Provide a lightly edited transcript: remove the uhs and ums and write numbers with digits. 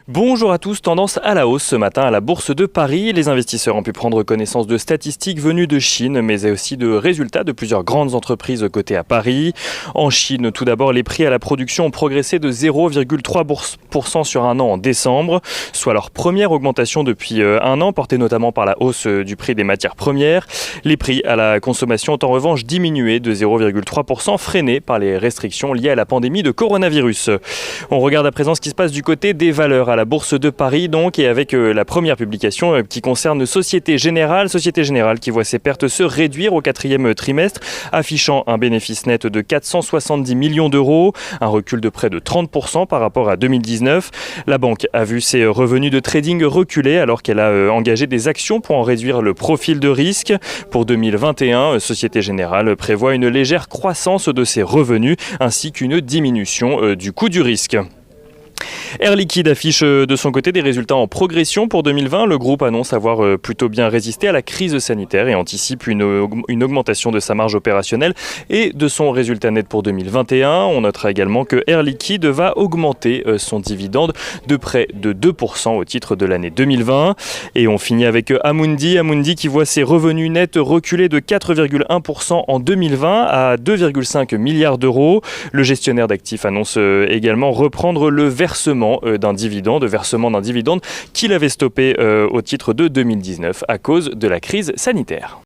Bonjour à tous, tendance à la hausse ce matin à la Bourse de Paris. Les investisseurs ont pu prendre connaissance de statistiques venues de Chine, mais aussi de résultats de plusieurs grandes entreprises cotées à Paris. En Chine, tout d'abord, les prix à la production ont progressé de 0,3% sur un an en décembre, soit leur première augmentation depuis un an, portée notamment par la hausse du prix des matières premières. Les prix à la consommation ont en revanche diminué de 0,3%, freinés par les restrictions liées à la pandémie de coronavirus. On regarde à présent ce qui se passe du côté des valeurs à la Bourse de Paris donc, et avec la première publication qui concerne Société Générale qui voit ses pertes se réduire au quatrième trimestre, affichant un bénéfice net de 470 millions d'euros, un recul de près de 30% par rapport à 2019. La banque a vu ses revenus de trading reculer alors qu'elle a engagé des actions pour en réduire le profil de risque. Pour 2021, Société Générale prévoit une légère croissance de ses revenus ainsi qu'une diminution du coût du risque. Air Liquide affiche de son côté des résultats en progression pour 2020. Le groupe annonce avoir plutôt bien résisté à la crise sanitaire et anticipe une augmentation de sa marge opérationnelle et de son résultat net pour 2021. On notera également que Air Liquide va augmenter son dividende de près de 2% au titre de l'année 2020. Et on finit avec Amundi qui voit ses revenus nets reculer de 4,1% en 2020 à 2,5 milliards d'euros. Le gestionnaire d'actifs annonce également reprendre le versement d'un dividende qu'il avait stoppé au titre de 2019 à cause de la crise sanitaire.